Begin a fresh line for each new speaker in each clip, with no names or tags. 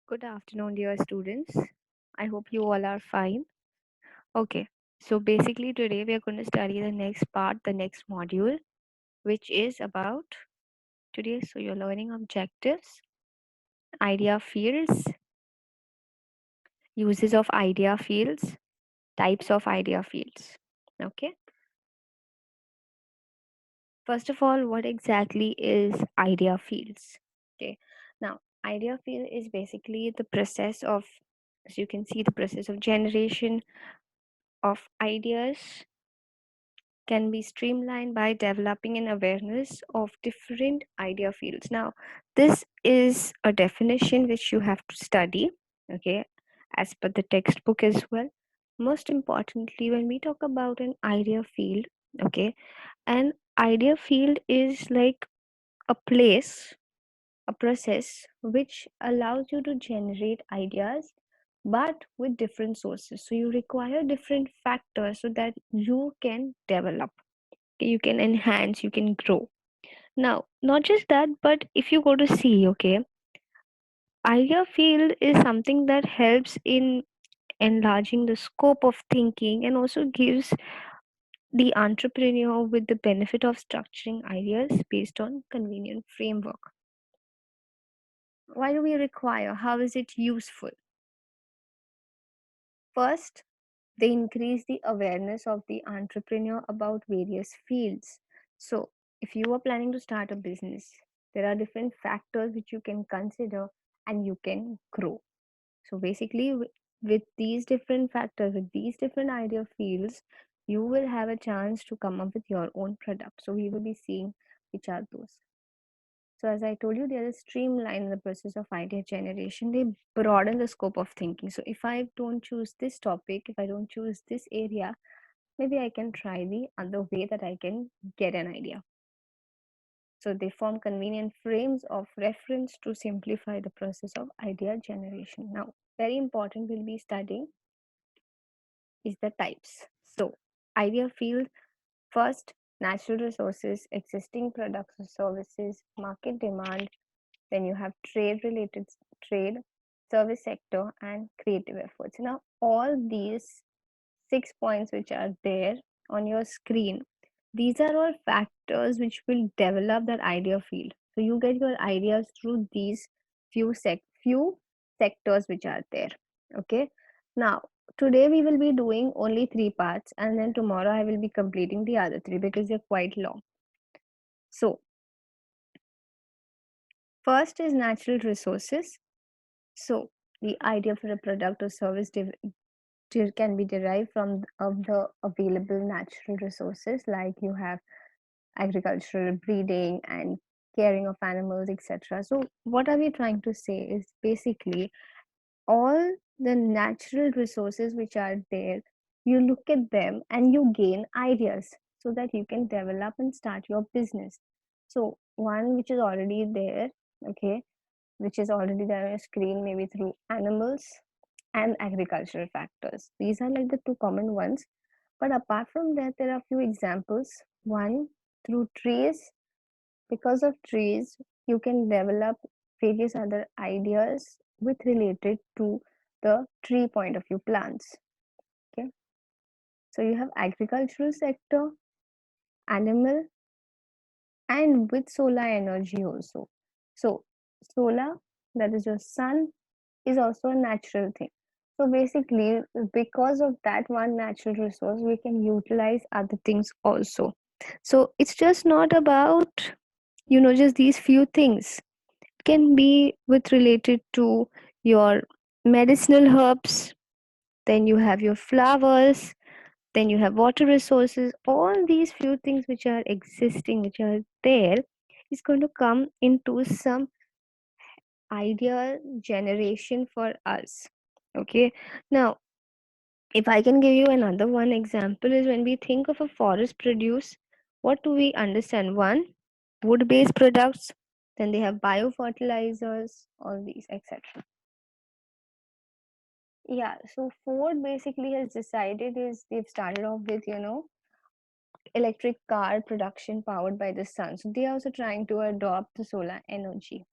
Good afternoon, dear students. I hope you all are fine. Okay, so basically, today we are going to study the next part, the next module, which is about today. So, you're learning objectives, idea fields, uses of idea fields, types of idea fields. Okay, first of all, what exactly is idea fields? Okay, now, idea field is basically the process of, as you can see, the process of generation of ideas can be streamlined by developing an awareness of different idea fields. Now, this is a definition which you have to study, okay, as per the textbook as well. Most importantly, when we talk about an idea field, okay, an idea field is like a place, a process which allows you to generate ideas but with different sources. So you require different factors so that you can develop, you can enhance, you can grow. Now, not just that, but if you go to see, okay, idea field is something that helps in enlarging the scope of thinking and also gives the entrepreneur with the benefit of structuring ideas based on convenient framework. Why do we require? How is it useful? First, they increase the awareness of the entrepreneur about various fields. So, if you are planning to start a business, there are different factors which you can consider and you can grow. So, basically, with these different factors, with these different idea fields, you will have a chance to come up with your own product. So, we will be seeing which are those. So, as I told you, there is streamline in the process of idea generation. They broaden the scope of thinking. So, if I don't choose this topic, if I don't choose this area, maybe I can try the other way that I can get an idea. So, they form convenient frames of reference to simplify the process of idea generation. Now, very important will be studying is the types. So, idea field first, natural resources, existing products or services, market demand. Then you have trade related trade, service sector, and creative efforts. Now, all these 6 points which are there on your screen, these are all factors which will develop that idea field. So you get your ideas through these few sectors which are there. Okay. Now, today we will be doing only three parts, and then tomorrow I will be completing the other three because they're quite long. So, first is natural resources. So, the idea for a product or service can be derived from of the available natural resources, like you have agricultural, breeding, and caring of animals, etc. So, what are we trying to say is basically all the natural resources which are there, you look at them and you gain ideas so that you can develop and start your business. So, one which is already there, okay, which is already there on your screen, maybe through animals and agricultural factors. These are like the two common ones. But apart from that, there are a few examples. One, through trees. Because of trees, you can develop various other ideas with related to the tree point of view plants. Okay. So you have agricultural sector, animal, and with solar energy also. So solar, that is your sun, is also a natural thing. So basically, because of that one natural resource, we can utilize other things also. So it's just not about, just these few things. It can be with related to your medicinal herbs, then you have your flowers, then you have water resources. All these few things which are existing, which are there, is going to come into some idea generation for us. Okay. Now, if I can give you another one example, is when we think of a forest produce, what do we understand? One, wood based products, then they have biofertilizers, all these, etc. Yeah, so Ford basically has decided is they've started off with, electric car production powered by the sun. So they are also trying to adopt the solar energy.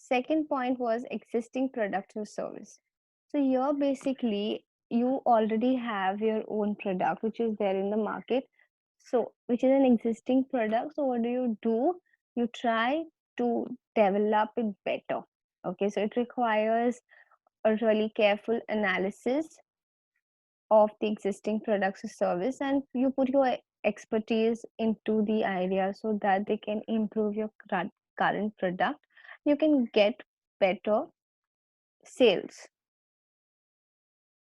second point was existing product or service. So here basically you already have your own product which is there in the market. So which is an existing product. So what do? You try to develop it better. Okay, so it requires a really careful analysis of the existing products or service, and you put your expertise into the idea so that they can improve your current product. You can get better sales.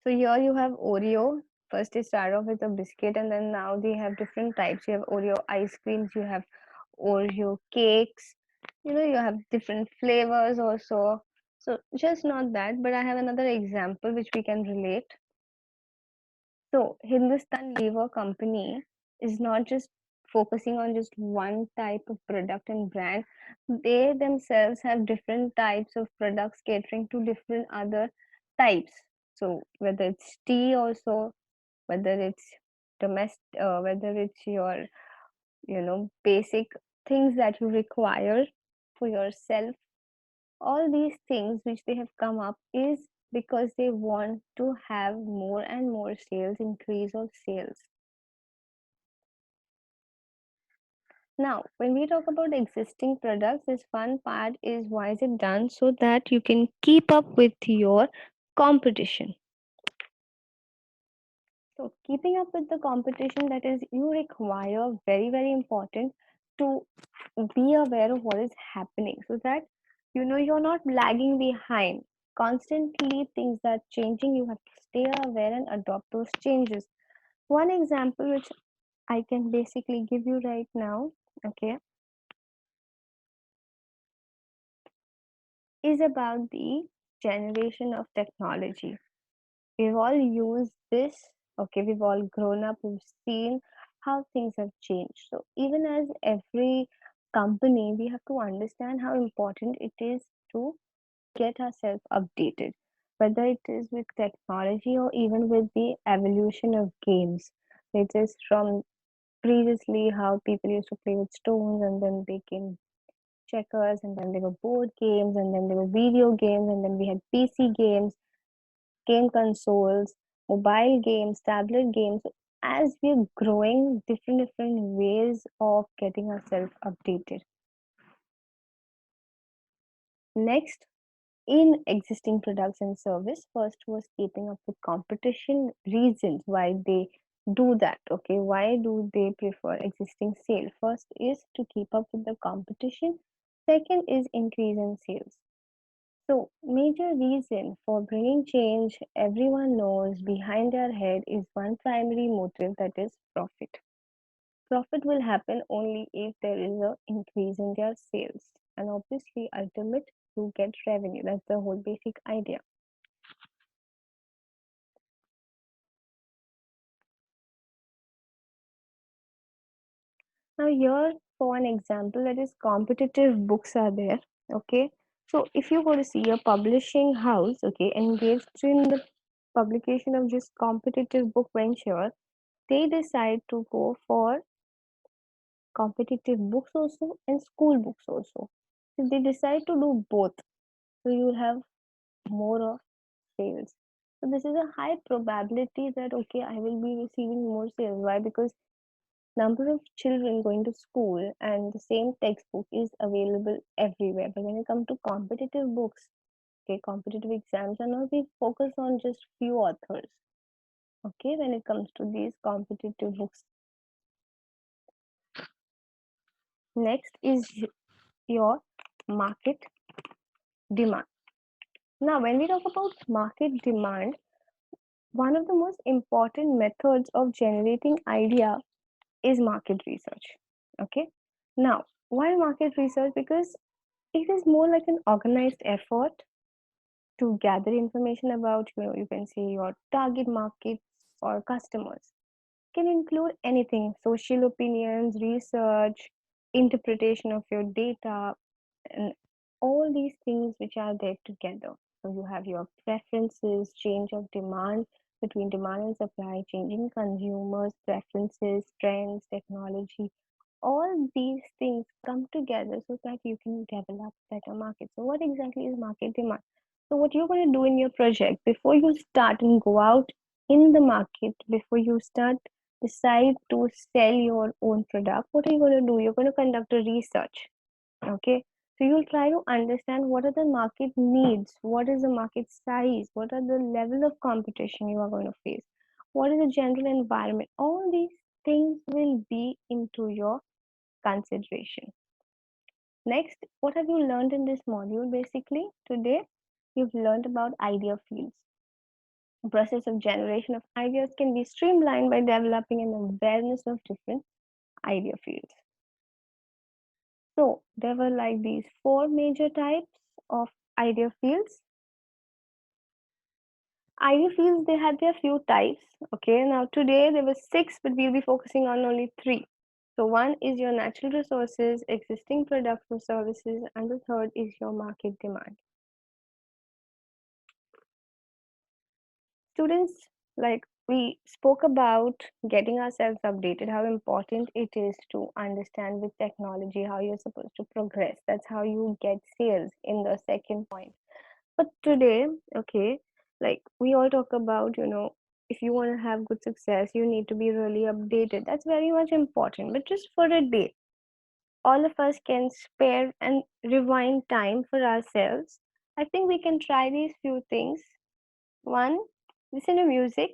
So here you have Oreo. First they start off with a biscuit, and then now they have different types. You have Oreo ice creams, you have Oreo cakes, you have different flavors also. So just not that, but I have another example which we can relate. So Hindustan Lever Company is not just focusing on just one type of product and brand. They themselves have different types of products catering to different other types. So whether it's tea also, whether it's whether it's your basic things that you require for yourself, all these things which they have come up is because they want to have more and more sales, increase of sales. Now when we talk about existing products, this fun part is why is it done, so that you can keep up with your competition. So keeping up with the competition, that is, you require very important to be aware of what is happening, so that you're not lagging behind. Constantly things are changing, you have to stay aware and adopt those changes. One example which I can basically give you right now, okay, is about the generation of technology. We've all used this, okay, we've all grown up, we've seen how things have changed. So even as every company, we have to understand how important it is to get ourselves updated, whether it is with technology or even with the evolution of games. It is from previously how people used to play with stones, and then they came checkers, and then there were board games, and then there were video games, and then we had PC games, game consoles, mobile games, tablet games. As we're growing, different ways of getting ourselves updated. Next, in existing products and service, first was keeping up with competition. Reasons why they do that, okay, why do they prefer existing sale? First is to keep up with the competition. Second is increase in sales. So major reason for bringing change, everyone knows behind their head is one primary motive, that is profit. Profit will happen only if there is a increase in their sales, and obviously ultimate to get revenue. That's the whole basic idea. Now here for an example, that is competitive books are there. Okay. So if you go to see a publishing house, okay, engaged in the publication of just competitive book venture, they decide to go for competitive books also and school books also. If they decide to do both, so you will have more of sales. So this is a high probability that okay, I will be receiving more sales. Why? Because number of children going to school and the same textbook is available everywhere. But when it comes to competitive books, okay, competitive exams are not we focus on just few authors. Okay, when it comes to these competitive books. Next is your market demand. Now, when we talk about market demand, one of the most important methods of generating idea is market research. Okay. Now, why market research? Because it is more like an organized effort to gather information about, you can say your target markets or customers. Can include anything, social opinions, research, interpretation of your data, and all these things which are there together. So you have your preferences, change of demand between demand and supply, changing consumers' preferences, trends, technology. all these things come together so that you can develop better market. So what exactly is market demand? So what you're going to do in your project before you start and go out in the market, before you start decide to sell your own product, what are you going to do? You're going to conduct a research. Okay, so you'll try to understand what are the market needs, what is the market size, what are the level of competition you are going to face, what is the general environment. All these things will be into your consideration. Next, what have you learned in this module? Basically, today you've learned about idea fields. The process of generation of ideas can be streamlined by developing an awareness of different idea fields. So there were like these four major types of idea fields. Idea fields, they had their few types. Okay, now today there were six, but we'll be focusing on only three. So one is your natural resources, existing products or services, and the third is your market demand. Students, like we spoke about getting ourselves updated, how important it is to understand with technology how you're supposed to progress. That's how you get sales in the second point. But today, okay, like we all talk about, if you want to have good success, you need to be really updated. That's very much important. But just for a day, all of us can spare and rewind time for ourselves. I think we can try these few things. One, listen to music.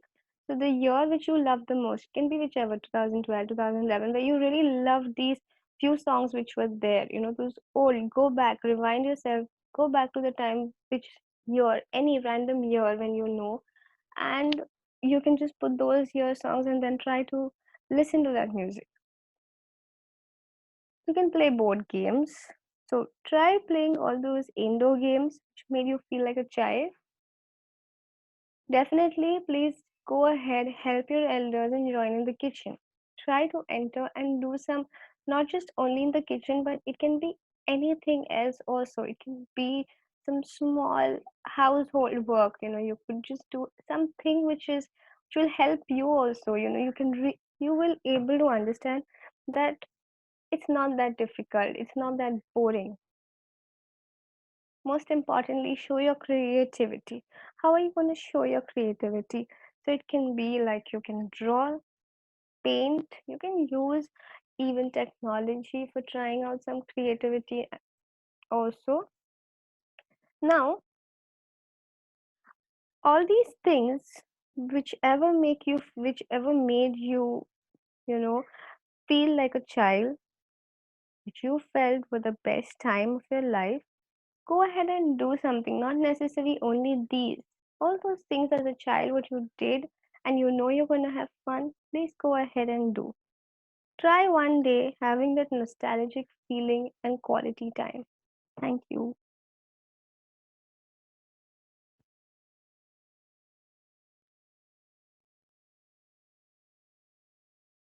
So the year which you love the most can be whichever 2012, 2011, where you really love these few songs which were there. Those old. Go back, rewind yourself, go back to the time which year, any random year when and you can just put those year songs and then try to listen to that music. You can play board games. So try playing all those indoor games which made you feel like a child. Definitely, please go ahead, help your elders and join in the kitchen. Try to enter and do some, not just only in the kitchen, but it can be anything else also. It can be some small household work. You could just do something which will help you also. You will able to understand that it's not that difficult. It's not that boring. Most importantly, show your creativity. How are you going to show your creativity? So it can be like you can draw, paint, you can use even technology for trying out some creativity also. Now, all these things, whichever made you, you know, feel like a child, which you felt were the best time of your life, go ahead and do something, not necessarily only these. All those things as a child, what you did, and you're going to have fun, please go ahead and do. Try one day having that nostalgic feeling and quality time. Thank you.